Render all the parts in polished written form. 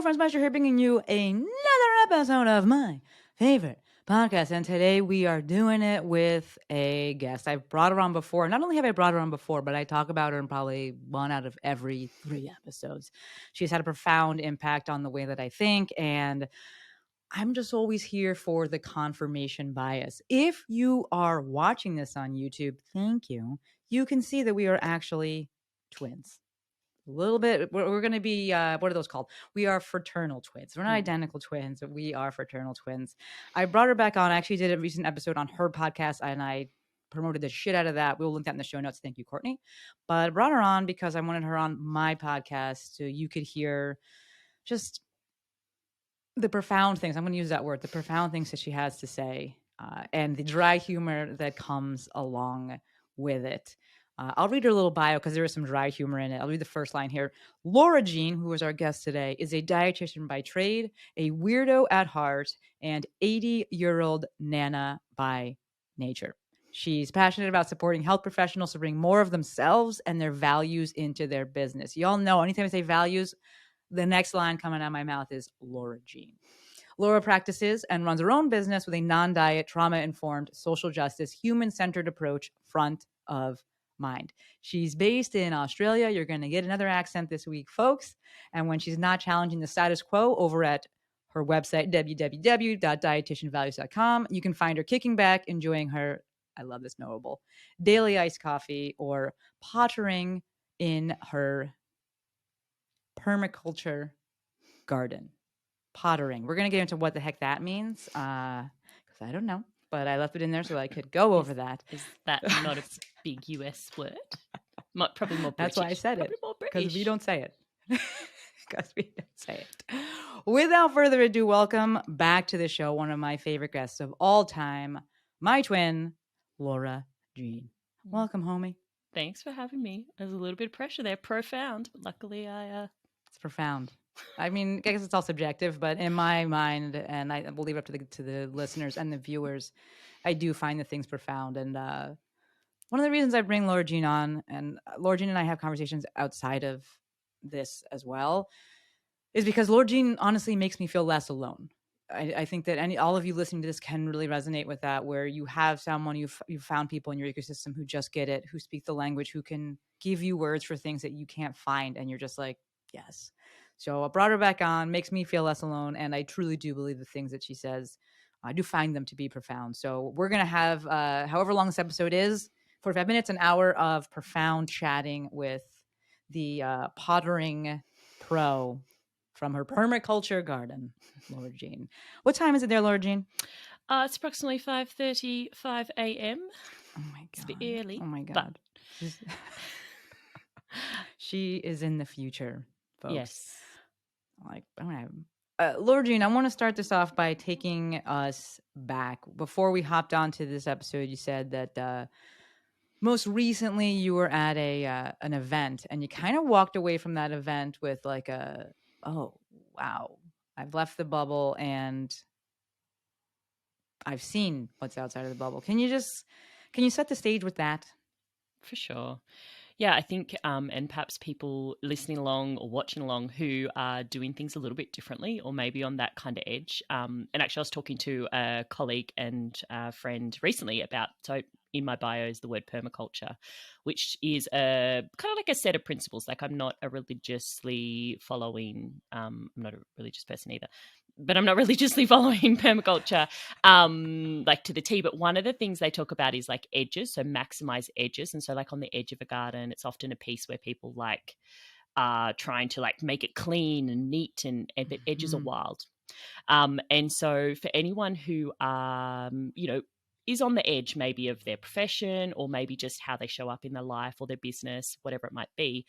friends, Maestro here, bringing you another episode of my favorite podcast. And today we are doing it with a guest. I've brought her on before. Not only have I brought her on before, but I talk about her in probably one out of every 3 episodes. She's had a profound impact on the way that I think, and I'm just always here for the confirmation bias. If you are watching this on YouTube, thank you. You can see that we are actually twins. A little bit. We're going to be, what are those called? We are fraternal twins. We're not identical twins, but we are fraternal twins. I brought her back on. I actually did a recent episode on her podcast, and I promoted the shit out of that. We'll link that in the show notes. Thank you, Courtney. But I brought her on because I wanted her on my podcast so you could hear just the profound things. I'm going to use that word, the profound things that she has to say, and the dry humor that comes along with it. I'll read her little bio because there is some dry humor in it. I'll read the first line here. Laura Jean, who is our guest today, is a dietitian by trade, a weirdo at heart, and 80-year-old Nana by nature. She's passionate about supporting health professionals to bring more of themselves and their values into their business. Y'all know, anytime I say values, the next line coming out of my mouth is Laura Jean. Laura practices and runs her own business with a non-diet, trauma-informed, social justice, human-centered approach, front of mind. She's based in Australia. You're going to get another accent this week, folks. And when she's not challenging the status quo over at her website, www.dietitianvalues.com, you can find her kicking back, enjoying her, I love this notable, daily iced coffee or pottering in her permaculture garden. Pottering. We're going to get into what the heck that means because I don't know. But I left it in there so I could go over that. Is that not a big US word? Probably more British. That's why I said probably it. More British. Because we don't say it. Because we don't say it. Without further ado, welcome back to the show, one of my favorite guests of all time, my twin, Laura Jean. Welcome, homie. Thanks for having me. There's a little bit of pressure there. Profound. But luckily, It's profound. I mean, I guess it's all subjective, but in my mind, and I will leave it up to the listeners and the viewers, I do find the things profound. And one of the reasons I bring Laura Jean on, and Laura Jean and I have conversations outside of this as well, is because Laura Jean honestly makes me feel less alone. I think that all of you listening to this can really resonate with that, where you have someone, you've found people in your ecosystem who just get it, who speak the language, who can give you words for things that you can't find. And you're just like, yes. So I brought her back on, makes me feel less alone. And I truly do believe the things that she says, I do find them to be profound. So we're going to have, however long this episode is, 45 minutes, an hour of profound chatting with the pottering pro from her permaculture garden, Laura Jean. What time is it there, Laura Jean? it's approximately 5:35 a.m. Oh my God. It's a bit early. Oh my God. She is in the future, folks. Yes. Like, I'm gonna have Laura Jean, I want to start this off by taking us back. Before we hopped onto this episode, you said that most recently you were at an event, and you kind of walked away from that event with like oh, wow, I've left the bubble and I've seen what's outside of the bubble. Can you set the stage with that? For sure. Yeah, I think, and perhaps people listening along or watching along who are doing things a little bit differently or maybe on that kind of edge. And actually, I was talking to a colleague and a friend recently about, so in my bio is the word permaculture, which is a kind of like a set of principles. Like I'm not a religiously following, I'm not a religious person either, but I'm not religiously following permaculture like to the T. But one of the things they talk about is like edges, so maximize edges. And so like on the edge of a garden, it's often a piece where people like are trying to like make it clean and neat, and but edges are wild. And so for anyone who is on the edge maybe of their profession or maybe just how they show up in their life or their business, whatever it might be,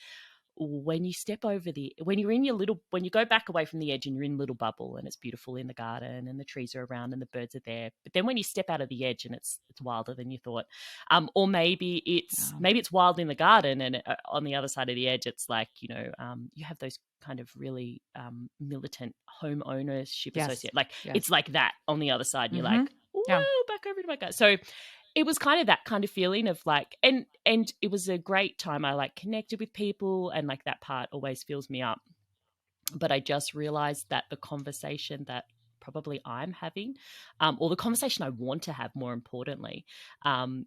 when you step over when you go back away from the edge and you're in a little bubble and it's beautiful in the garden and the trees are around and the birds are there, but then when you step out of the edge and it's wilder than you thought, or maybe it's wild in the garden and on the other side of the edge it's like you have those kind of really militant home ownership associate, like it's like that on the other side, and you're like, whoa, back over to my garden. So it was kind of that kind of feeling of like, and it was a great time. I like connected with people, and like that part always fills me up. But I just realized that the conversation that probably I'm having, or the conversation I want to have, more importantly,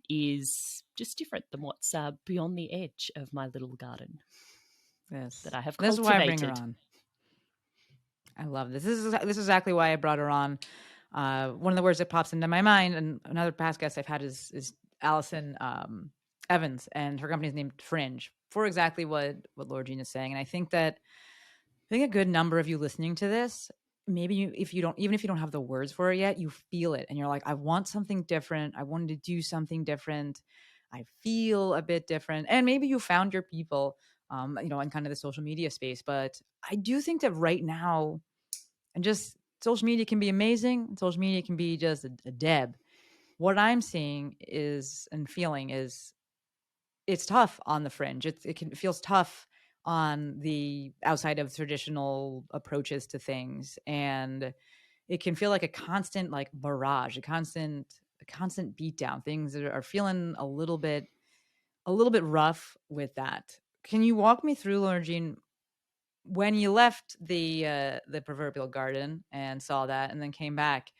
is just different than what's beyond the edge of my little garden that Yes. I have This is why I bring her cultivated. on. I love this. This is exactly why I brought her on. One of the words that pops into my mind, and another past guest I've had is Allison Evans, and her company is named Fringe for exactly what Laura Jean is saying. And I think a good number of you listening to this, maybe if you don't, even if you don't have the words for it yet, you feel it, and you're like, I want something different. I wanted to do something different. I feel a bit different, and maybe you found your people, in kind of the social media space. But I do think that right now, and just social media can be amazing. Social media can be just a deb. What I'm seeing is and feeling is it's tough on the fringe. It feels tough on the outside of traditional approaches to things, and it can feel like a constant like barrage, a constant beatdown. Things that are feeling a little bit rough with that. Can you walk me through, Laura Jean, when you left the proverbial garden and saw that, and then came back?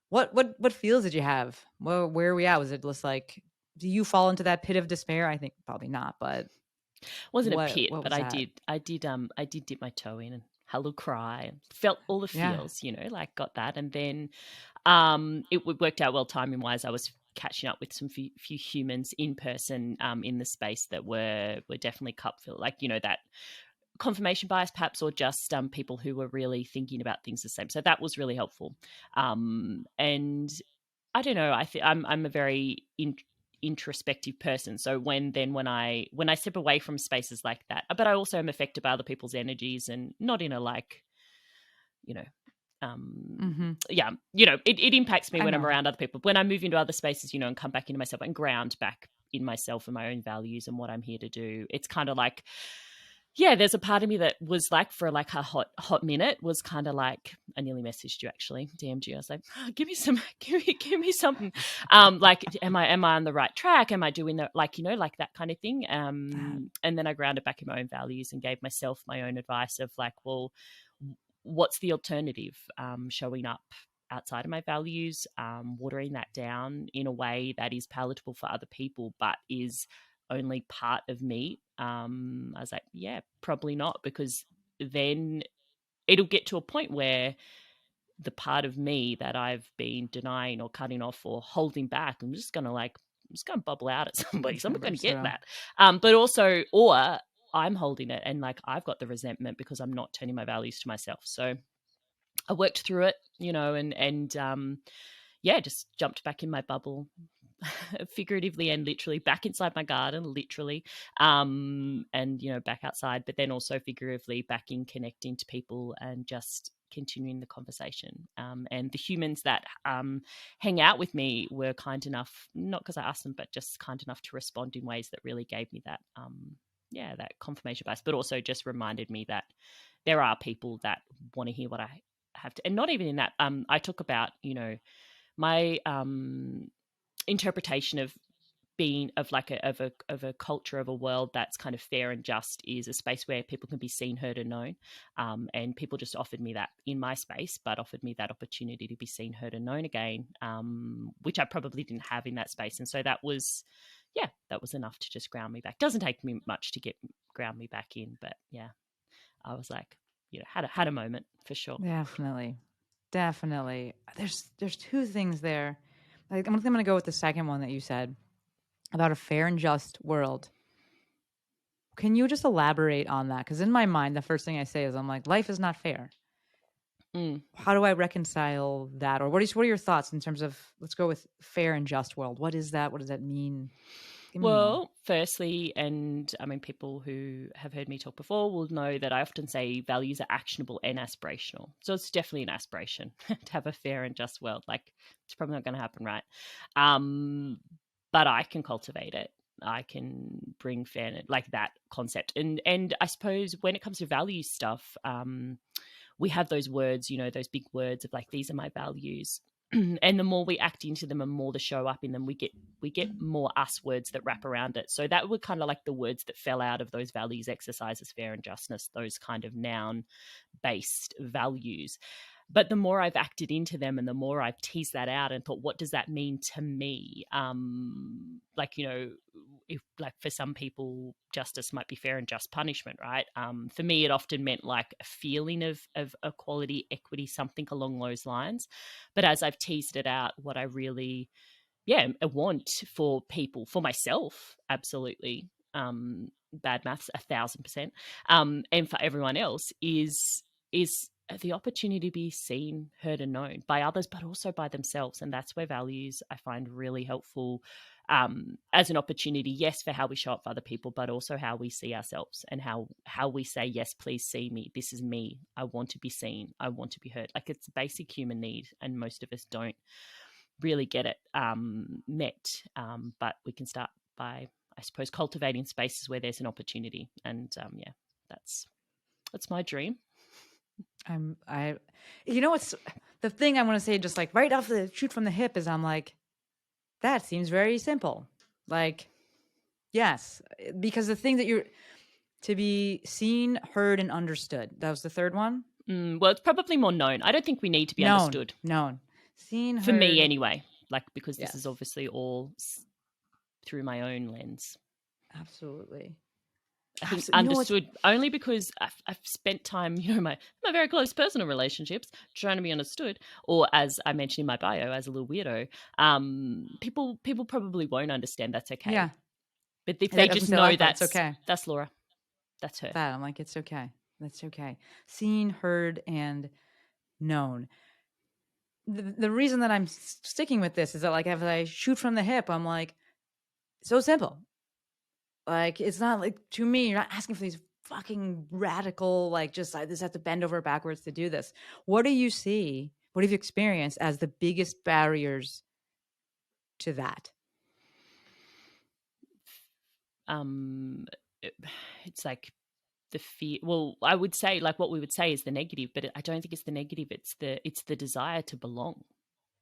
What feels did you have? Well, where are we at? Was it just like, do you fall into that pit of despair? I think probably not, but Wasn't a what pit, what but was that? I did dip my toe in and had a little cry and felt all the Yeah. feels, like got that. And then it worked out well timing wise. I was catching up with some few humans in person in the space that were definitely cup filled, like that confirmation bias perhaps, or just people who were really thinking about things the same. So that was really helpful. And I don't know. I'm a very introspective person. So when I step away from spaces like that, but I also am affected by other people's energies, and not in a like, you know, Mhm. yeah, it impacts me I when I'm know. around other people. When I move into other spaces, and come back into myself and ground back in myself and my own values and what I'm here to do. It's kind of like, yeah, there's a part of me that was like, for like a hot minute, was kind of like, I nearly messaged you, actually, DM'd you. I was like, "Oh, give me some, give me something. Like, am I on the right track? Am I doing the, like, like that kind of thing? And then I grounded back in my own values and gave myself my own advice of like, well, what's the alternative? Showing up outside of my values, watering that down in a way that is palatable for other people, but is only part of me. I was like, yeah, probably not, because then it'll get to a point where the part of me that I've been denying or cutting off or holding back, I'm just gonna bubble out at somebody. It's gonna Someone's gonna burst get through. that. But also, or I'm holding it and like I've got the resentment because I'm not turning my values to myself. So I worked through it, and yeah, just jumped back in my bubble, figuratively and literally, back inside my garden, literally, and back outside, but then also figuratively back in connecting to people and just continuing the conversation. And the humans that hang out with me were kind enough, not because I asked them, but just kind enough to respond in ways that really gave me that, yeah, that confirmation bias, but also just reminded me that there are people that want to hear what I have to, and not even in that. I talk about, my interpretation of being of like a culture of a world that's kind of fair and just is a space where people can be seen, heard, and known. And people just offered me that in my space, but offered me that opportunity to be seen, heard, and known again, which I probably didn't have in that space. And so that was, yeah, that was enough to just ground me back. Doesn't take me much to get ground me back in, but yeah, I was like, had a moment for sure. Definitely. Definitely. There's two things there. Like, I'm gonna go with the second one that you said about a fair and just world. Can you just elaborate on that? Because in my mind, the first thing I say is, I'm like, life is not fair. Mm. How do I reconcile that? Or what are your thoughts in terms of, let's go with fair and just world? What is that? What does that mean? Give me more. Well, firstly, and I mean, people who have heard me talk before will know that I often say values are actionable and aspirational. So it's definitely an aspiration to have a fair and just world. Like, it's probably not going to happen, right? Um, but I can cultivate it. I can bring fairness, like that concept, and I suppose when it comes to value stuff, we have those words, those big words of like, these are my values. and the more we act into them and more the show up in them, we get more us words that wrap around it. So that were kind of like the words that fell out of those values exercises, fair and justness, those kind of noun based values. But the more I've acted into them and the more I've teased that out and thought, what does that mean to me? Like, you know, if like for some people, justice might be fair and just punishment, right? For me, it often meant like a feeling of equality, equity, something along those lines. But as I've teased it out, what I really, yeah, I want for people, for myself, absolutely, bad maths, 1,000%, and for everyone else is the opportunity to be seen, heard, and known by others, but also by themselves. And that's where values I find really helpful, as an opportunity, yes, for how we show up for other people, but also how we see ourselves and how we say, yes, please see me. This is me. I want to be seen. I want to be heard. Like, it's a basic human need, and most of us don't really get it met. But we can start by, I suppose, cultivating spaces where there's an opportunity. And yeah, that's my dream. I you know what's the thing I want to say, just like right off the shoot from the hip, is I'm like, that seems very simple. Like, yes, because the thing that you're to be seen, heard, and understood. That was the third one. Well, it's probably more known. I don't think we need to be Known, understood. known, seen, For me, heard. anyway. Like, because this is Yes, obviously all through my own lens. absolutely. I think Absolutely. You know what's understood only because I've spent time, you know, my very close personal relationships trying to be understood, or as I mentioned in my bio, as a little weirdo. People probably won't understand. That's yeah. okay. But if That they doesn't just say a lot, know but it's okay. that's Laura, that's her. That I'm like, it's okay. That's okay. Seen, heard, and known. The reason that I'm sticking with this is that, like, if I shoot from the hip, I'm like, so simple. Like, it's not like, to me, you're not asking for these fucking radical, like, just I just have to bend over backwards to do this. What do you see? What have you experienced as the biggest barriers to that? Um, it- it's like the fear. Well, I would say like what we would say is the negative, but I don't think it's the negative. It's the desire to belong.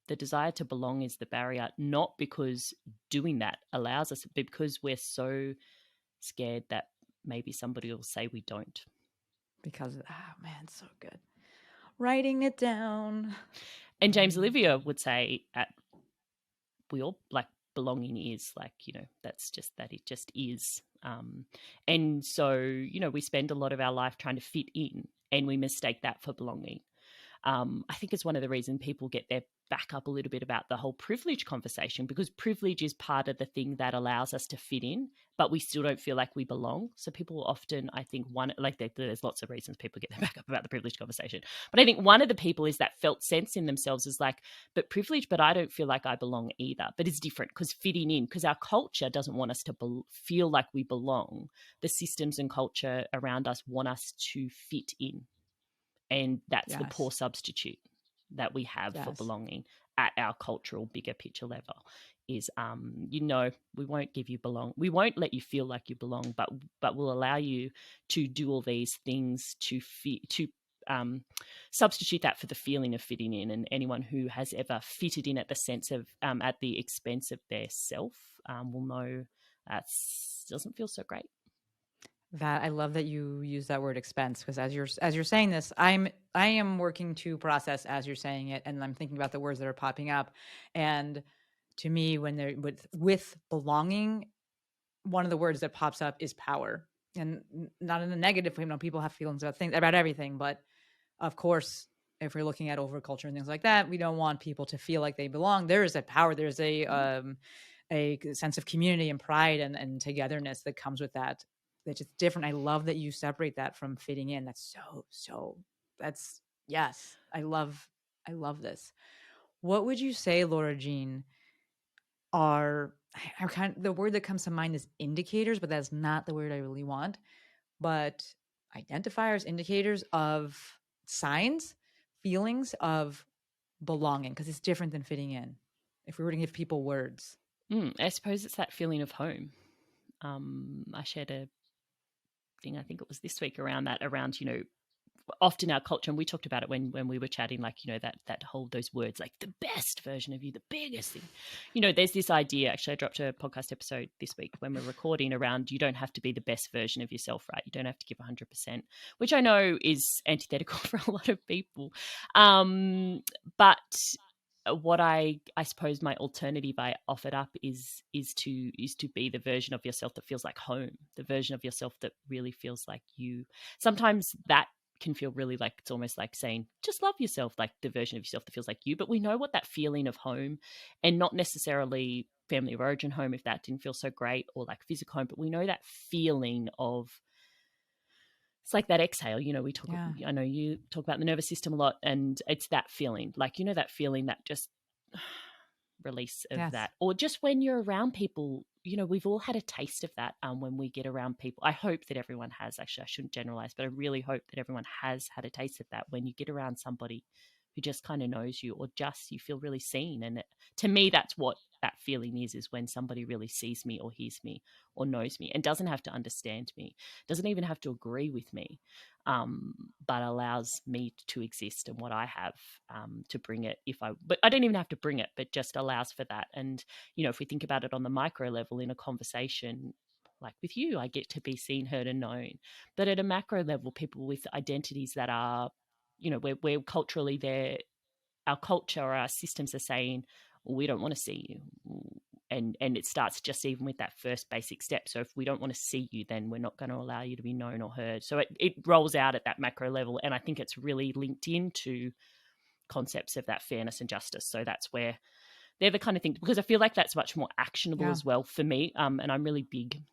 The desire to belong is the barrier, not because doing that allows us, but because we're so scared that maybe somebody will say we don't. Because, oh man, so good. Writing it down. And James Writing it Olivia down. would say, we all like belonging is like, you know, that's just that it just is. And so, you know, we spend a lot of our life trying to fit in and we mistake that for belonging. I think it's one of the reasons people get their back up a little bit about the whole privilege conversation, because privilege is part of the thing that allows us to fit in, but we still don't feel like we belong. So people often, I think, one like there's lots of reasons people get their back up about the privilege conversation, but I think one of the people is that felt sense in themselves is like, but privilege, but I don't feel like I belong either. But it's different because fitting in, because our culture doesn't want us to feel like we belong. The systems and culture around us want us to fit in, and that's the poor Yes. substitute that we have for Yes. belonging at our cultural bigger picture level is, you know, we won't give you belong, we won't let you feel like you belong, but we'll allow you to do all these things to fit to substitute that for the feeling of fitting in. And anyone who has ever fitted in at the sense of at the expense of their self will know that doesn't feel so great. That I love that you use that word expense, because as you're saying this, I am working to process as you're saying it, and I'm thinking about the words that are popping up. And to me, when they're with belonging, one of the words that pops up is power, and not in a negative way. You know, people have feelings about things, about everything, but of course, if we're looking at overculture and things like that, we don't want people to feel like they belong. There is a power. There's a sense of community and pride and togetherness that comes with that. That's just different. I love that you separate that from fitting in. That's so. That's yes. I love this. What would you say, Laura Jean, are kind of, the word that comes to mind is indicators, but that's not the word I really want. But identifiers, indicators of signs, feelings of belonging, because it's different than fitting in. If we were to give people words. I suppose it's that feeling of home. I shared a thing, I think it was this week, around that, around, you know, often our culture, and we talked about it when we were chatting, like, that whole, those words like the best version of you, the biggest thing, there's this idea. Actually, I dropped a podcast episode this week when we're recording around, you don't have to be the best version of yourself, right? You don't have to give 100%, which I know is antithetical for a lot of people. But what I suppose my alternative I offered up is to be the version of yourself that feels like home, the version of yourself that really feels like you. Sometimes that can feel really like, it's almost like saying just love yourself, like the version of yourself that feels like you. But we know what that feeling of home, and not necessarily family of origin home if that didn't feel so great, or like physical home, but we know that feeling of, it's like that exhale. We talk, Yeah. I know you talk about the nervous system a lot, and it's that feeling, like, that feeling, that just release of Yes. that. Or just when you're around people, we've all had a taste of that. When we get around people, I hope that everyone has. Actually, I shouldn't generalize, but I really hope that everyone has had a taste of that, when you get around somebody who just kind of knows you, or just you feel really seen. And to me, that's what that feeling is when somebody really sees me or hears me or knows me, and doesn't have to understand me, doesn't even have to agree with me, but allows me to exist and what I have, to bring it. But I don't even have to bring it, but just allows for that. And if we think about it on the micro level in a conversation, like with you, I get to be seen, heard, and known. But at a macro level, people with identities that are, we're culturally there, our culture or our systems are saying, well, we don't want to see you. And it starts just even with that first basic step. So if we don't want to see you, then we're not going to allow you to be known or heard. So it rolls out at that macro level. And I think it's really linked into concepts of that fairness and justice. So that's where they're the kind of thing, because I feel like that's much more actionable Yeah. as well for me. And I'm really big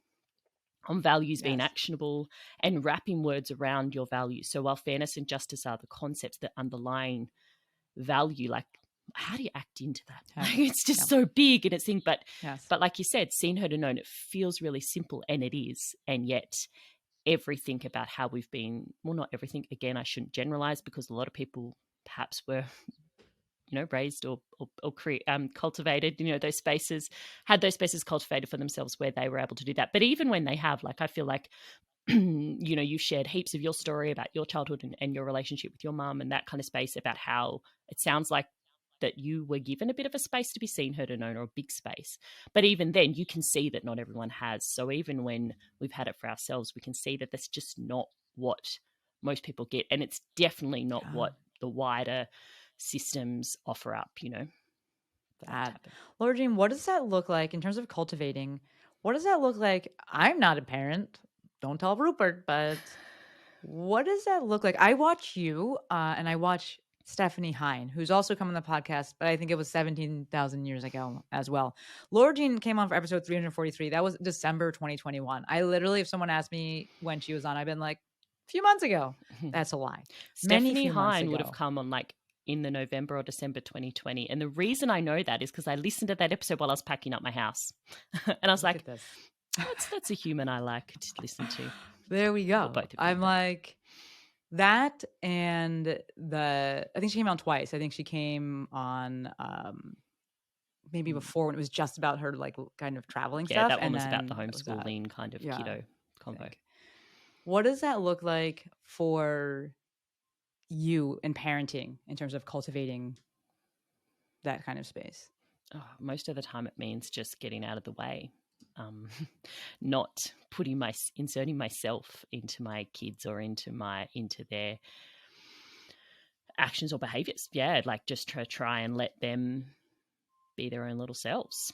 on values being Yes. actionable and wrapping words around your values. So while fairness and justice are the concepts that underlying value, like, how do you act into that? Yeah. Like, it's just Yeah. so big, and it's thing. But Yes. like you said, seen, heard, and known, it feels really simple, and it is. And yet everything about how we've been, well, not everything, again, I shouldn't generalize, because a lot of people perhaps were raised or cultivated, those spaces, had those spaces cultivated for themselves where they were able to do that. But even when they have, like, I feel like you shared heaps of your story about your childhood and your relationship with your mum, and that kind of space about how it sounds like that you were given a bit of a space to be seen, heard, and known, or a big space. But even then, you can see that not everyone has. So even when we've had it for ourselves, we can see that that's just not what most people get. And it's definitely not Yeah. what the wider systems offer up, for that to That. happen. Laura Jean, what does that look like in terms of cultivating? What does that look like? I'm not a parent. Don't tell Rupert, but what does that look like? I watch you, and I watch Stephanie Hine, who's also come on the podcast, but I think it was 17,000 years ago as well. Laura Jean came on for episode 343. That was December 2021. I literally, if someone asked me when she was on, I've been like, a few months ago. That's a lie. Many Stephanie few months Hine would have ago. come on like in the November or December 2020. And the reason I know that is because I listened to that episode while I was packing up my house. And I was Look like, at this. that's a human I like to listen to. There we Well, go. both of you, I'm but like, that and I think she came on twice. I think she came on maybe mm, before when it was just about her like kind of traveling yeah, stuff, that one and was about the then it was that. homeschooling kind of Yeah, kiddo I convo. think. What does that look like for you in parenting in terms of cultivating that kind of space? Oh, most of the time, it means just getting out of the way, not inserting myself into my kids or into their actions or behaviors. Yeah, like just try and let them be their own little selves,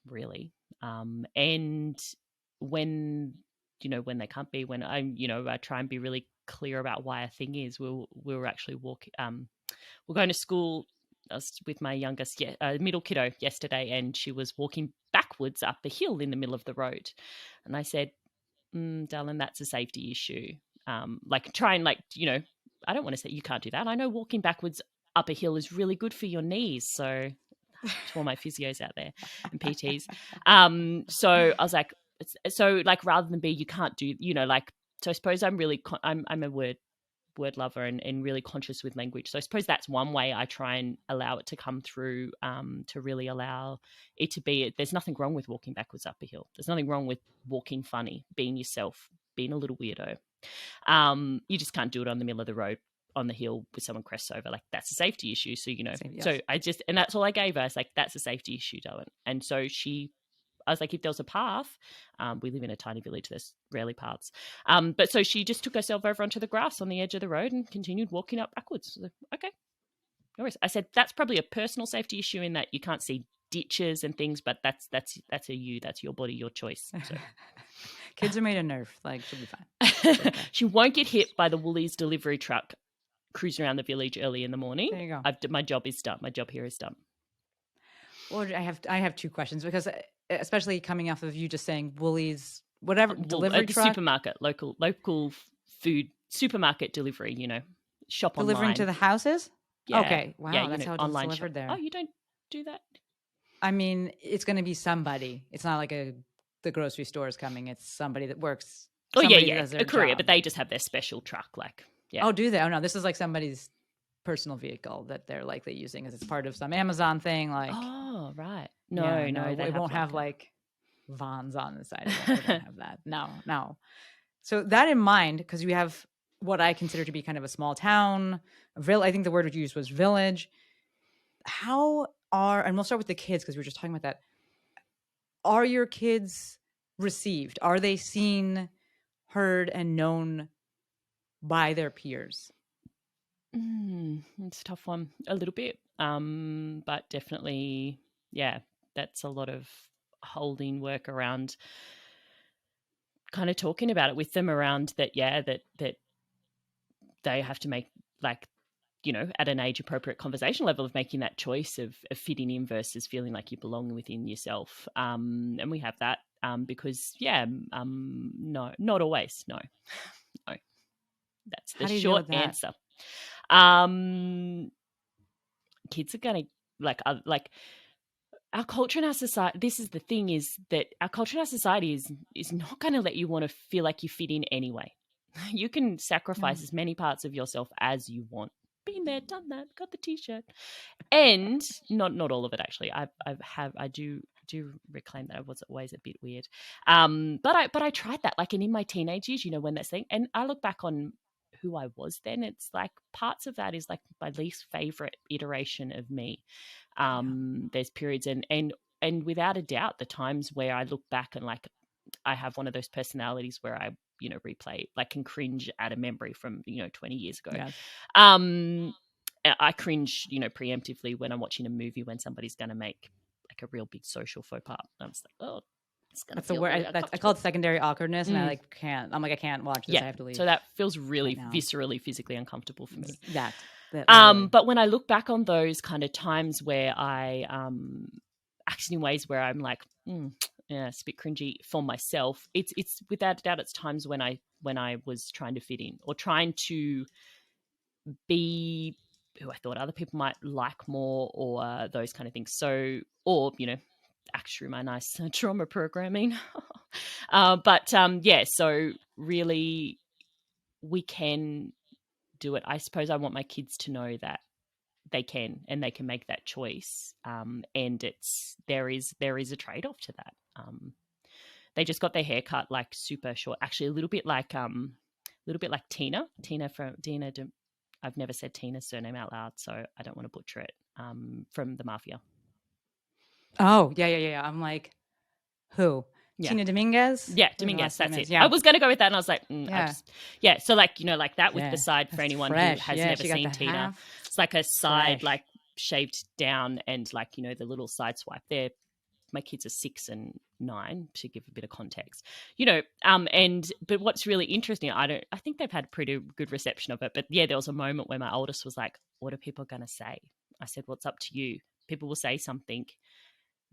really. And when when they can't be, when I try and be really clear about why a thing is. We were actually we're going to school. I was with my youngest, middle kiddo yesterday, and she was walking backwards up a hill in the middle of the road. And I said, darling, that's a safety issue. Like, try and, like, I don't want to say you can't do that. I know walking backwards up a hill is really good for your knees. So to all my physios out there and PTs. So I was like, so like, rather than be, you can't do, like, so I suppose I'm really, I'm a word lover and really conscious with language. So I suppose that's one way I try and allow it to come through, to really allow it to be. There's nothing wrong with walking backwards up a hill. There's nothing wrong with walking funny, being yourself, being a little weirdo. You just can't do it on the middle of the road on the hill with someone crests over. Like, that's a safety issue. So, Same, so yes. and that's all I gave her. I was like, that's a safety issue, darling. And so I was like, if there was a path, we live in a tiny village, there's rarely paths. But so she just took herself over onto the grass on the edge of the road and continued walking up backwards. So, okay, no worries. I said, that's probably a personal safety issue in that you can't see ditches and things, but that's that's your body, your choice. So Kids are made of nerve. Like, she'll be fine. It's okay. she won't get hit by the Woolies delivery truck cruising around the village early in the morning. There you go. My job is done. My job here is done. Well, I have two questions because especially coming off of you just saying Woolies, whatever delivery The truck supermarket, local food supermarket delivery. Shop delivering to online. the houses. Yeah, Okay, yeah. wow, that's how it's Online shop. delivered there. Oh, you don't do that? I mean, it's going to be somebody. It's not like the grocery store is coming. It's somebody that works. Oh yeah, Somebody that yeah. does their A courier, job. but they just have their special truck. Like, yeah. Oh, do they? Oh no, this is like somebody's personal vehicle that they're likely using as it's part of some Amazon thing. Like, Oh, right. yeah, No, they it have won't have like like Vons on the side. It won't have that. No, no. So that in mind, because we have what I consider to be kind of a small town, I think the word you used was village. And we'll start with the kids because we were just talking about that. Are your kids received? Are they seen, heard, and known by their peers? It's a tough one. A little bit, but definitely, yeah. That's a lot of holding work around, kind of talking about it with them around that. Yeah, that they have to make, like, at an age appropriate conversation level of making that choice of fitting in versus feeling like you belong within yourself. And we have that because, yeah, no, not always. No, no. That's the How do you deal short with that? answer. Kids are going to like our culture and our society. This is the thing, is that our culture and our society is not going to let you want to feel like you fit in anyway. You can No. sacrifice as many parts of yourself as you want. Been there, done that, got the t-shirt. And not all of it, actually. I do reclaim that I was always a bit weird. But I tried that, like, and in my teenage years, when that's thing, and I look back on who I was then, it's like parts of that is like my least favorite iteration of me. Yeah. There's periods, and without a doubt, the times where I look back and, like, I have one of those personalities where I, replay, like, can cringe at a memory from, 20 years ago. Yes. I cringe, preemptively when I'm watching a movie when somebody's going to make like a real big social faux pas. I'm just like, oh, it's going to That's the feel word. really I call uncomfortable. it secondary awkwardness, and I Mm, like can't. I'm like, I can't watch this. yeah. I have to leave So that feels right really now. viscerally, physically uncomfortable for me. That literally. But when I look back on those kind of times where I acted in ways where I'm like, yeah, it's a bit cringy for myself. It's without a doubt, it's times when I was trying to fit in or trying to be who I thought other people might like more, or those kind of things. So, or, act through my nice trauma programming. Yeah, so really we can do it. I suppose I want my kids to know that they can, and they can make that choice. And there is a trade-off to that. They just got their hair cut like super short, actually a little bit like Tina from Dina. I've never said Tina's surname out loud, so I don't want to butcher it. From the Mafia. Oh yeah. I'm like, who? Yeah. Tina Dominguez? Yeah, Who's the Dominguez, last that's name it. is? I Yeah. was going to go with that, and I was like, Yeah. yeah. So, like, like that with the Yeah. side for That's anyone who fresh. has Yeah. never She got the seen Tina. half It's like a side, fresh. like, shaved down, and, like, the little side swipe there. My kids are 6 and 9, to give a bit of context, but what's really interesting, I think they've had pretty good reception of it. But yeah, there was a moment where my oldest was like, what are people going to say? I said, what's up to you? People will say something.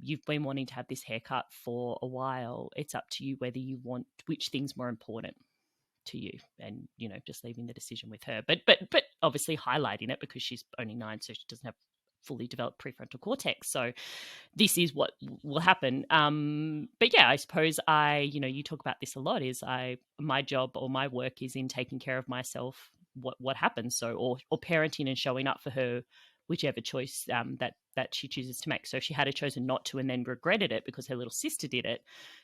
You've been wanting to have this haircut for a while. It's up to you whether you want, which thing's more important to you, and just leaving the decision with her, but obviously highlighting it because she's only 9, so she doesn't have fully developed prefrontal cortex. So this is what will happen. But yeah, I suppose you talk about this a lot, is my job or my work is in taking care of myself, what happens. So, or parenting and showing up for her, whichever choice that she chooses to make. So if she had chosen not to and then regretted it because her little sister did it,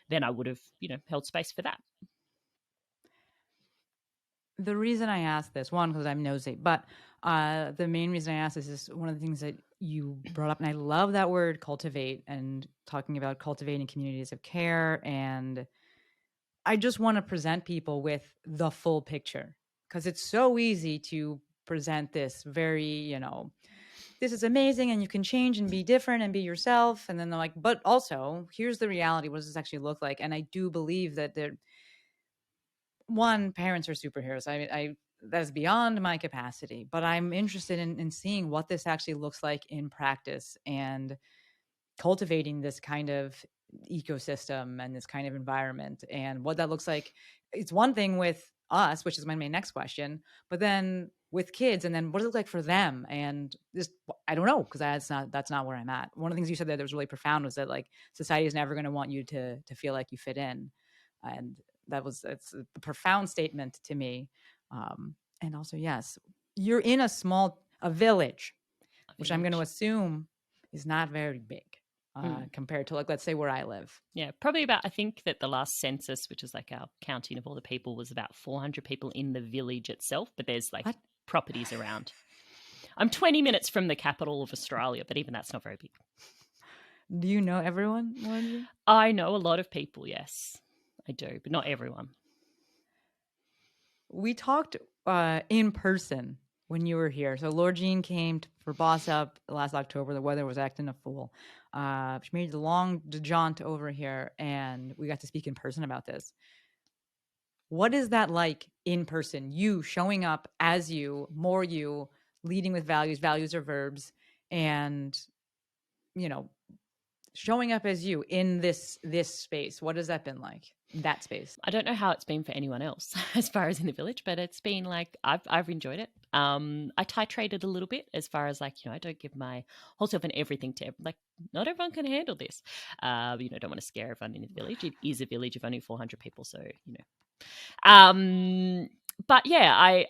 then I would have, held space for that. The reason I ask this, one, because I'm nosy, but the main reason I ask this is one of the things that you brought up, and I love that word cultivate and talking about cultivating communities of care. And I just want to present people with the full picture because it's so easy to present this very, this is amazing and you can change and be different and be yourself. And then they're like, but also, here's the reality. What does this actually look like? And I do believe that there, one, parents are superheroes. I that is beyond my capacity, but I'm interested in seeing what this actually looks like in practice and cultivating this kind of ecosystem and this kind of environment and what that looks like. It's one thing with us, which is my next question, but then with kids, and then what does it look like for them? And this, I don't know, because that's not where I'm at. One of the things you said that was really profound was that like society is never going to want you to feel like you fit in, and that's a profound statement to me. And also, yes, you're in a village, A which I'm going to village. assume is not very big Mm. compared to, like, let's say where I live. Yeah, probably about, I think that the last census, which is like our counting of all the people, was about 400 people in the village itself, but there's like What? properties around. I'm 20 minutes from the capital of Australia, but even that's not very big. Do you know everyone, Lindsay? I know a lot of people, yes, I do, but not everyone. We talked in person when you were here. So Lord Jean came for Boss Up last October. The weather was acting a fool. She made the long jaunt over here, and we got to speak in person about this. What is that like in person? You showing up as you, more you, leading with values. Values are verbs, and you know, showing up as you in this space. What has that been like? That space. I don't know how it's been for anyone else as far as in the village, but it's been like I've enjoyed it. I titrated a little bit as far as like, I don't give my whole self and everything to like not everyone can handle this. Don't want to scare everyone in the village. It is a village of only 400 people, so um, but yeah, I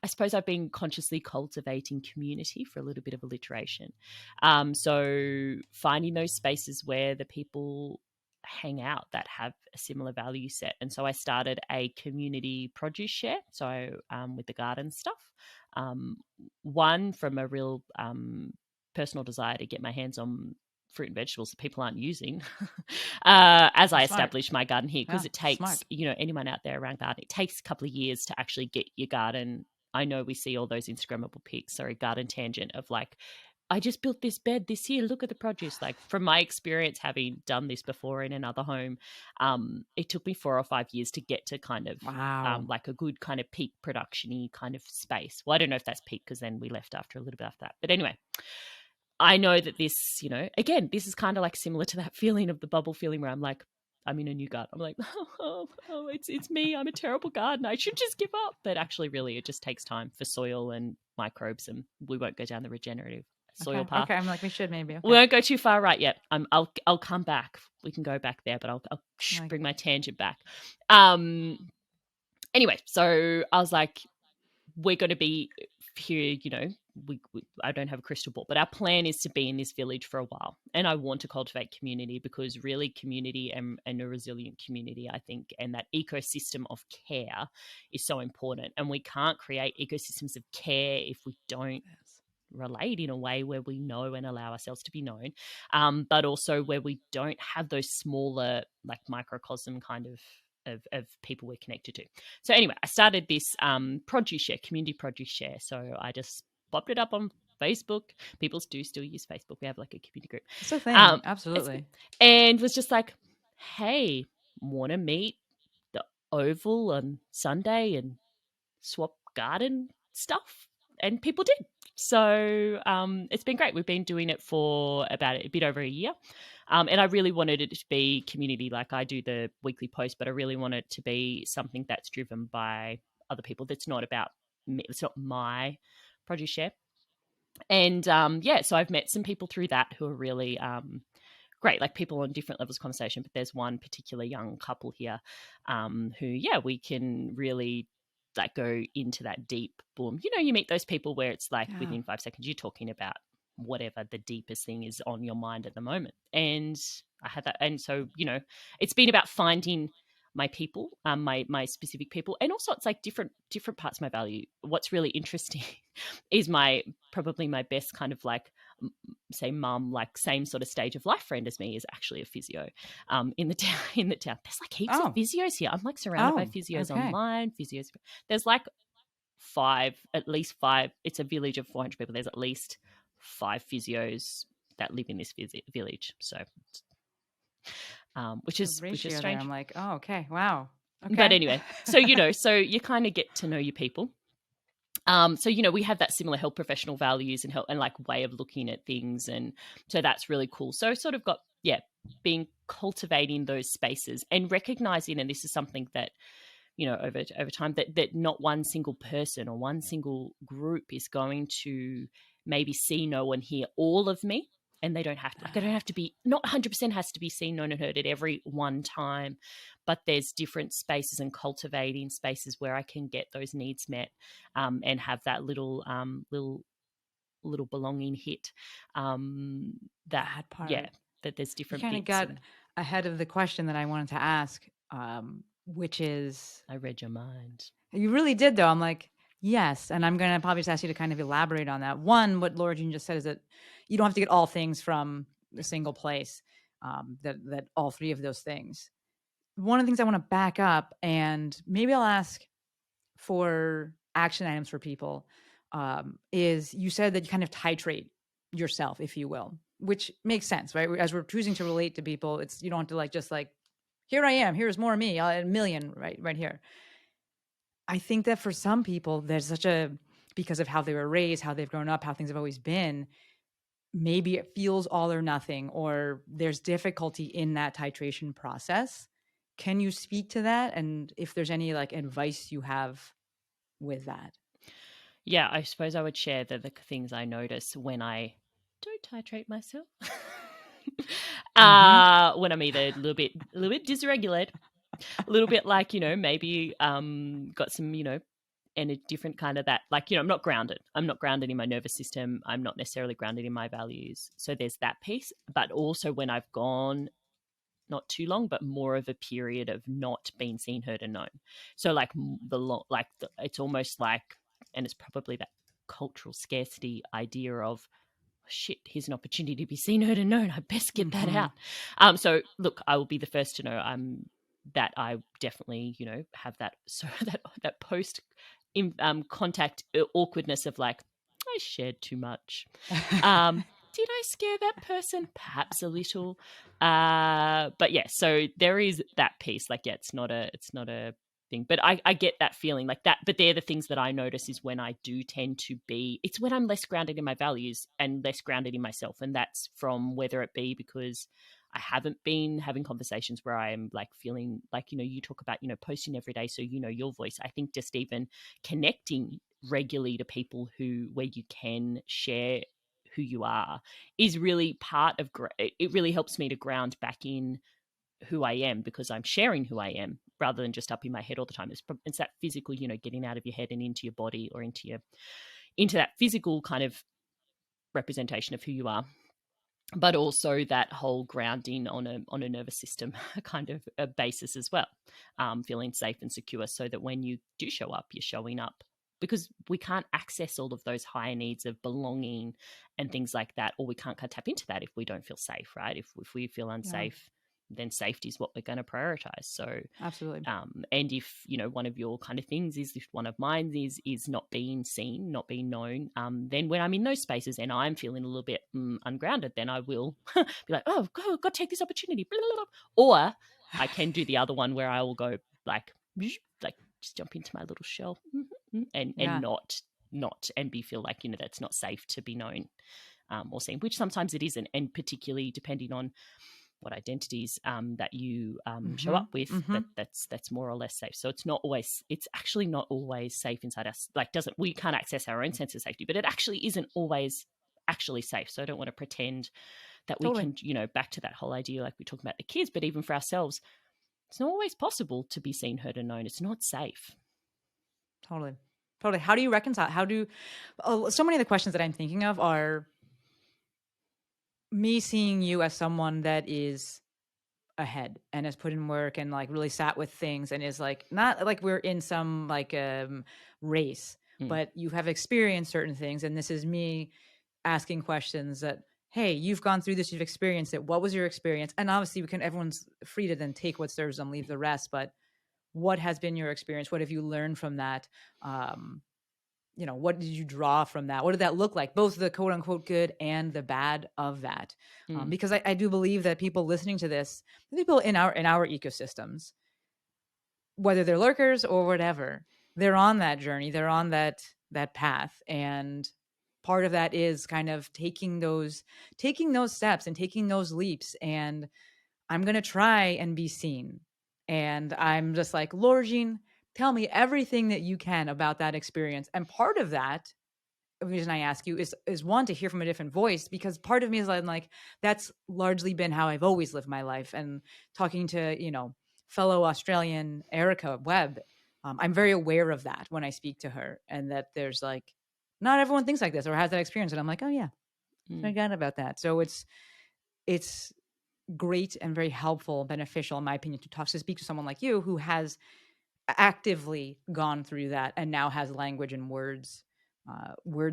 suppose I've been consciously cultivating community for a little bit of alliteration. So finding those spaces where the people hang out that have a similar value set. And so I started a community produce share. So with the garden stuff, um, one from a real personal desire to get my hands on fruit and vegetables that people aren't using as I That's smart. establish my garden here, because Yeah, it takes, smart. anyone out there around garden, it takes a couple of years to actually get your garden. I know we see all those Instagrammable pics, sorry, garden tangent of like, I just built this bed this year. Look at the produce. Like from my experience, having done this before in another home, it took me 4 or 5 years to get to kind of Wow. like a good kind of peak production-y kind of space. Well, I don't know if that's peak because then we left after a little bit after that. But anyway, I know that this, again, this is kind of like similar to that feeling of the bubble feeling where I'm like, I'm in a new garden. I'm like, it's me. I'm a terrible gardener. I should just give up. But actually, really, it just takes time for soil and microbes, and we won't go down the regenerative soil Okay. path. Okay. I'm like, we should maybe. We Okay. won't go too far right yet. I'll come back. We can go back there, but I'll Like, bring my tangent back. Um. Anyway, so I was like, we're going to be here, I don't have a crystal ball, but our plan is to be in this village for a while. And I want to cultivate community because really community and a resilient community, I think, and that ecosystem of care is so important. And we can't create ecosystems of care if we don't yes. relate in a way where we know and allow ourselves to be known, but also where we don't have those smaller, like microcosm kind of people we're connected to. So anyway, I started this produce share, community produce share. So I just popped it up on Facebook. People do still use Facebook. We have like a community group. It's a thing. Um, it's Absolutely. and was just like, hey, want to meet the Oval on Sunday and swap garden stuff? And people did. So it's been great. We've been doing it for about a bit over a year. And I really wanted it to be community, like I do the weekly post, but I really want it to be something that's driven by other people. That's not about me. It's not my produce share. And so I've met some people through that who are really great, like people on different levels of conversation. But there's one particular young couple here who, we can really like go into that deep boom. You meet those people where it's like Yeah. within 5 seconds you're talking about whatever the deepest thing is on your mind at the moment. And I had that. And so, it's been about finding my people, my specific people, and also it's like different parts of my value. What's really interesting is probably my best kind of like say mum, like same sort of stage of life friend as me, is actually a physio in the town. In the town there's like heaps of Oh, physios here. I'm like surrounded by oh, physios okay. online, physios. There's like five, at least five. It's a village of 400 people. There's at least 5 physios that live in this village. So, which The is ratio there, I'm strange. like, oh, okay, wow, But okay. anyway, so you kind of get to know your people. So we have that similar health professional values and help and like way of looking at things, and so that's really cool. So sort of got being cultivating those spaces and recognizing, and this is something that over time, that not one single person or one single group is going to maybe see, know, and hear all of me. And they don't have to, like, I don't have to be, not 100% has to be seen, known, and heard at every one time, but there's different spaces and cultivating spaces where I can get those needs met, and have that little belonging hit. That That yeah, part. that there's You different kind of bits, got and ahead of the question that I wanted to ask, which is, I read your mind. you really did though. I'm like, yes, and I'm gonna probably just ask you to kind of elaborate on that. One, what Laura Jean just said is that you don't have to get all things from a single place. That all three of those things. One of the things I want to back up, and maybe I'll ask for action items for people, is you said that you kind of titrate yourself, if you will, which makes sense, right? As we're choosing to relate to people, it's, you don't have to like just like, here I am, here's more me, a million right here. I think that for some people, there's such a, because of how they were raised, how they've grown up, how things have always been, maybe it feels all or nothing, or there's difficulty in that titration process. Can you speak to that? And if there's any like advice you have with that? Yeah, I suppose I would share the things I notice when I don't titrate myself. Mm-hmm. When I'm either a little bit dysregulated, a little bit like, maybe got some, and a different kind of that, like, I'm not grounded. I'm not grounded in my nervous system. I'm not necessarily grounded in my values. So there's that piece. But also when I've gone not too long, but more of a period of not being seen, heard, and known. So like it's almost like, and it's probably that cultural scarcity idea of, shit, here's an opportunity to be seen, heard, and known. I best get that Mm-hmm. out. So look, I will be the first to know that I definitely, have that, so that post in contact awkwardness of like, I shared too much. Did I scare that person? Perhaps a little. But yeah, so there is that piece. Like, yeah, it's not a thing. But I get that feeling like that. But they're the things that I notice is when I do tend to be, it's when I'm less grounded in my values and less grounded in myself. And that's from whether it be because I haven't been having conversations where I am like feeling like, you talk about, posting every day. So, your voice. I think just even connecting regularly to people where you can share who you are is really part of it. Really helps me to ground back in who I am, because I'm sharing who I am rather than just up in my head all the time. It's that physical, getting out of your head and into your body, or into that physical kind of representation of who you are, but also that whole grounding on a nervous system kind of a basis as well, feeling safe and secure, so that when you do show up, you're showing up, because we can't access all of those higher needs of belonging and things like that, or we can't kind of tap into that if we don't feel safe, right? If we feel Yeah, unsafe, then safety is what we're going to prioritize. So absolutely. and if one of your kind of things is, if one of mine is not being seen, not being known, then when I'm in those spaces and I'm feeling a little bit ungrounded, then I will be like, oh, got to take this opportunity, blah, blah, blah. Or I can do the other one where I will go like like just jump into my little shell, and Yeah. not and be feel like that's not safe to be known, or seen, which sometimes it isn't, and particularly depending on what identities that you show Mm-hmm. up with, Mm-hmm. that's more or less safe. So it's actually not always safe inside us. Like, doesn't we can't access our own sense of safety, but it actually isn't always actually safe. So I don't want to pretend that we Totally. can, back to that whole idea, like we talk about the kids, but even for ourselves, it's not always possible to be seen, heard, and known. It's not safe. Totally. Totally. How do you reconcile? So many of the questions that I'm thinking of are me seeing you as someone that is ahead and has put in work and like really sat with things and is like not like we're in some like race, Mm, but you have experienced certain things, and this is me asking questions that, hey, you've gone through this, you've experienced it, what was your experience? And obviously we can, everyone's free to then take what serves them, leave the rest, but what has been your experience? What have you learned from that? um what did you draw from that? What did that look like? Both the quote unquote good and the bad of that. mm, Because I do believe that people listening to this, people in our ecosystems, whether they're lurkers or whatever, they're on that journey. They're on that path, and part of that is kind of taking those steps and taking those leaps. And I'm gonna try and be seen. And I'm just like, Lord Jean, tell me everything that you can about that experience. And part of that, the reason I ask you is one, to hear from a different voice, because part of me is like that's largely been how I've always lived my life. And talking to fellow Australian Erica Webb, I'm very aware of that when I speak to her, and that there's like not everyone thinks like this or has that experience, and I'm like, oh yeah, I mm. forgot about that. So it's great and very helpful, beneficial, in my opinion, to speak to someone like you who has actively gone through that and now has language and words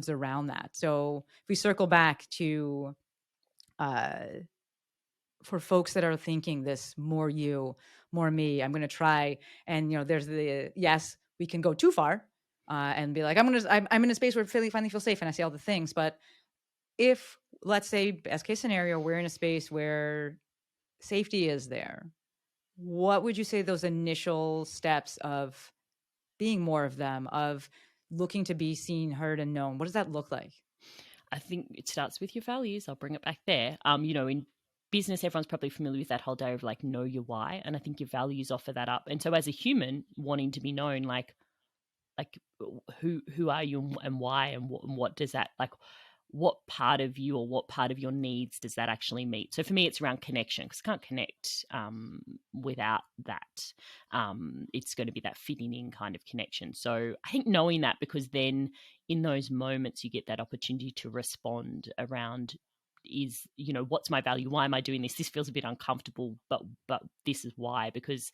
around that. So if we circle back to uh, for folks that are thinking this, more you, more me, I'm going to try. And there's the yes, we can go too far and be like, I'm in a space where I finally feel safe and I say all the things. But if, let's say, best case scenario, we're in a space where safety is there, what would you say those initial steps of being more of them, of looking to be seen, heard, and known? What does that look like? I think it starts with your values. I'll bring it back there. In business, everyone's probably familiar with that whole day of like know your why, and I think your values offer that up. And so, as a human wanting to be known, like who are you and why, and what does that like, what part of you or what part of your needs does that actually meet? So for me it's around connection, because I can't connect without that. It's going to be that fitting in kind of connection. So I think knowing that, because then in those moments you get that opportunity to respond around, is what's my value, why am I doing this feels a bit uncomfortable, but this is why. Because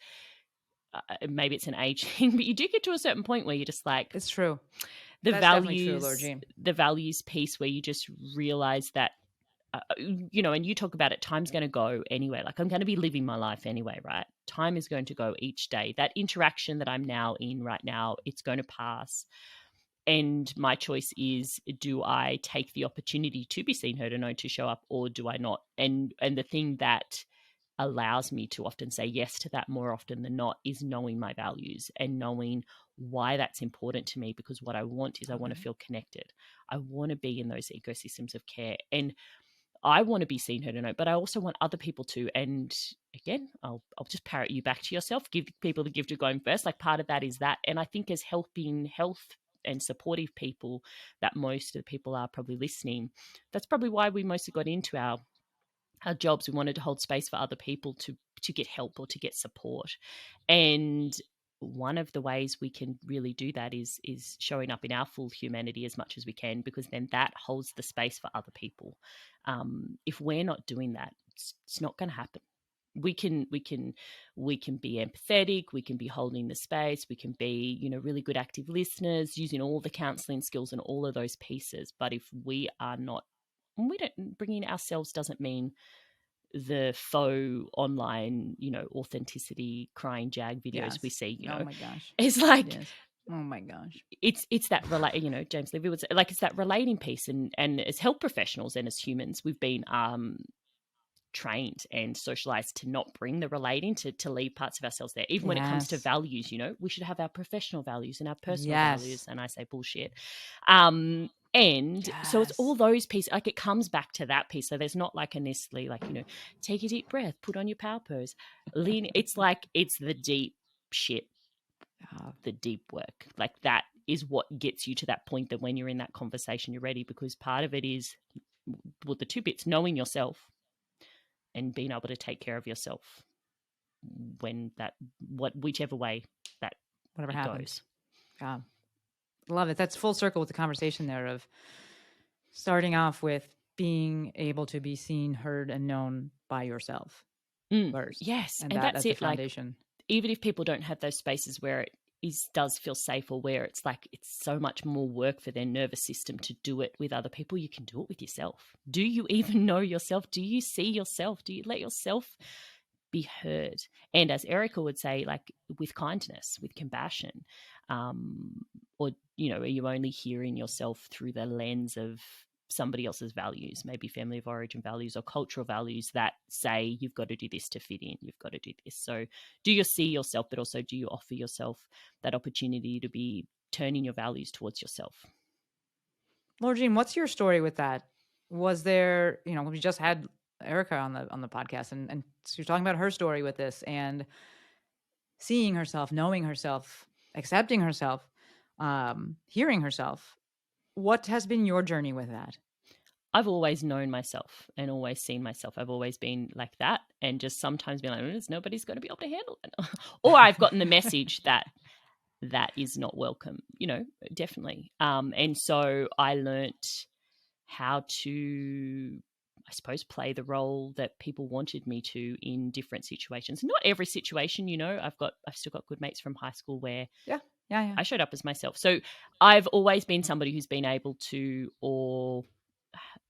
maybe it's an age thing, but you do get to a certain point where you're just like, It's true. the That's definitely true, Lord values Jean. the values piece, where you just realize that and you talk about it, time's going to go anyway. Like, I'm going to be living my life anyway, right? Time is going to go each day. That interaction that I'm now in right now, it's going to pass. And my choice is, do I take the opportunity to be seen, heard, and known, to show up, or do I not? And the thing that allows me to often say yes to that more often than not is knowing my values and knowing why that's important to me. Because what I want is, I Love want it. to feel connected. I want to be in those ecosystems of care. And I want to be seen, heard, and known, but I also want other people to. And again, I'll just parrot you back to yourself. Give people the gift of going first. Like, part of that is that. And I think as helping health and supportive people, that most of the people are probably listening. That's probably why we mostly got into our jobs. We wanted to hold space for other people to get help or to get support. And one of the ways we can really do that is showing up in our full humanity as much as we can, because then that holds the space for other people. If we're not doing that, it's not going to happen. We can be empathetic, we can be holding the space, we can be really good active listeners, using all the counseling skills and all of those pieces. But if we are not, we don't, bringing ourselves doesn't mean the faux online, authenticity crying jag videos we Yes. see, Oh my gosh. it's like, Yes. Oh my gosh. it's that relate, James Levy was like, it's that relating piece. And as health professionals and as humans, we've been trained and socialized to not bring the relating, to leave parts of ourselves there. Even when it comes to Yes. values, we should have our professional values and our personal values. Yes. And I say bullshit. And so it's all Yes. those pieces, like it comes back to that piece. So there's not like a necessarily like, take a deep breath, put on your power pose, lean. It's like, it's the deep shit, Oh, the deep work. Like, that is what gets you to that point, that when you're in that conversation, you're ready. Because part of it is, well, the two bits, knowing yourself and being able to take care of yourself when that, whichever way that whatever it happens. goes. Yeah. Love it. That's full circle with the conversation there of starting off with being able to be seen, heard, and known by yourself. first, Yes, and and that that's as the it. Like, foundation. even if people don't have those spaces where it does feel safe, or where it's like it's so much more work for their nervous system to do it with other people, you can do it with yourself. Do you even know yourself? Do you see yourself? Do you let yourself be heard? And as Erica would say, like, with kindness, with compassion, or, are you only hearing yourself through the lens of somebody else's values, maybe family of origin values or cultural values that say you've got to do this to fit in, you've got to do this. So do you see yourself, but also do you offer yourself that opportunity to be turning your values towards yourself? Laura Jean, what's your story with that? Was there, we just had Erica on the podcast, and so you're talking about her story with this and seeing herself, knowing herself, accepting herself, hearing herself. What has been your journey with that? I've always known myself and always seen myself. I've always been like that, and just sometimes being like, nobody's going to be able to handle it. Or I've gotten the message that that is not welcome, definitely. And so I learnt how to, I suppose, play the role that people wanted me to in different situations. Not every situation, I've still got good mates from high school where Yeah, yeah, yeah. I showed up as myself. So I've always been somebody who's been able to, or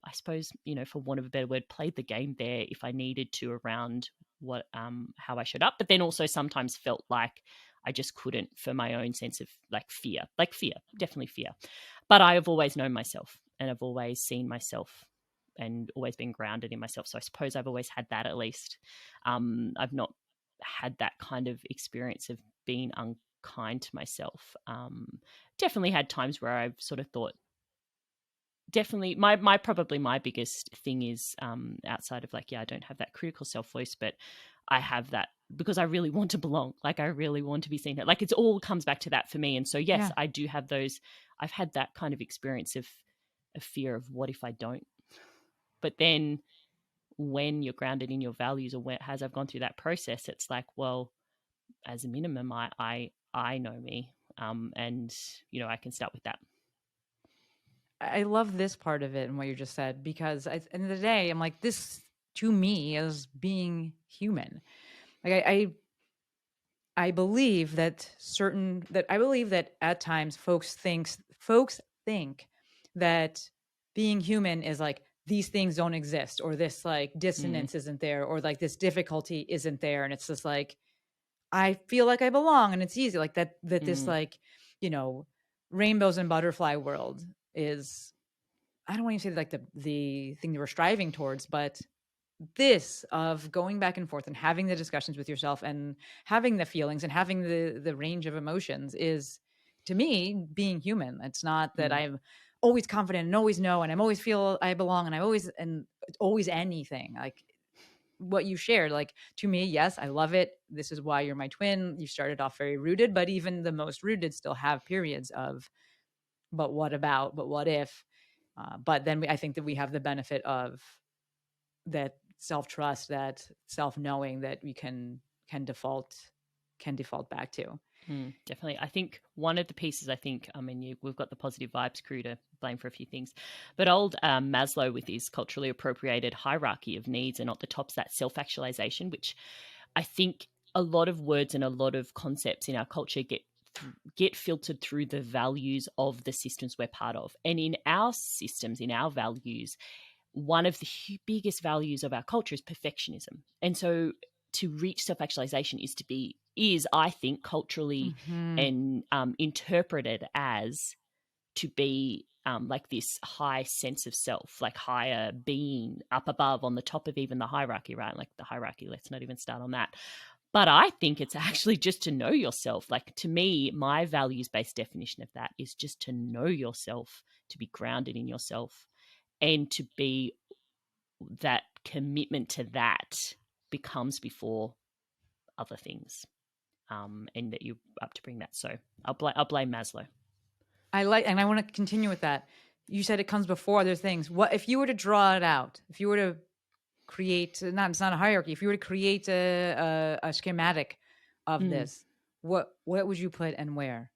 I suppose, for want of a better word, played the game there if I needed to, around what how I showed up, but then also sometimes felt like I just couldn't, for my own sense of like fear, definitely fear. But I have always known myself, and I've always seen myself, and always been grounded in myself. So I suppose I've always had that, at least. I've not had that kind of experience of being unkind to myself. Definitely had times where I've sort of thought, definitely my probably my biggest thing is, outside of, like, yeah, I don't have that critical self voice, but I have that because I really want to belong. Like, I really want to be seen. Like, it's all comes back to that for me. And so yes, Yeah. I do have those. I've had that kind of experience of a fear of, what if I don't? But then when you're grounded in your values, or as I've gone through that process, it's like, well, as a minimum, I know me, and I can start with that. I love this part of it and what you just said, because at the end of the day, I'm like, this to me is being human. Like I believe that at times folks think that being human is like these things don't exist, or this like Mm, dissonance isn't there, or like this difficulty isn't there, and it's just like I feel like I belong and it's easy, like that this mm, like, rainbows and butterfly world is, I don't want to say like the thing that we're striving towards, but this of going back and forth and having the discussions with yourself and having the feelings and having the range of emotions is, to me, being human. It's not that mm, I'm always confident and always know and I'm always feel I belong and it's always anything like what you shared. Like, to me, yes, I love it. This is why you're my twin. You started off very rooted, but even the most rooted still have periods of but what about, but what if, but then I think that we have the benefit of that self trust, that self knowing that we can default can default back to. definitely. I think one of the pieces, I mean, we've got the positive vibes crew to blame for a few things, but old Maslow, with his culturally appropriated hierarchy of needs, and at the top's that self-actualization, which I think a lot of words and a lot of concepts in our culture get filtered through the values of the systems we're part of. And in our systems, in our values, one of the biggest values of our culture is perfectionism. And so to reach self-actualization is I think culturally Mm-hmm. and interpreted as to be like this high sense of self, like higher being up above, on the top of even the hierarchy, right? Like the hierarchy, let's not even start on that. But I think it's actually just to know yourself. Like, to me, my values based definition of that is just to know yourself, to be grounded in yourself, and to be, that commitment to that becomes before other things, and that you're up to bring that. So I'll blame Maslow. And I want to continue with that. You said it comes before other things. What if you were to draw it out? If you were to create, not it's not a hierarchy. If you were to create a schematic of Mm. this, what would you put and where?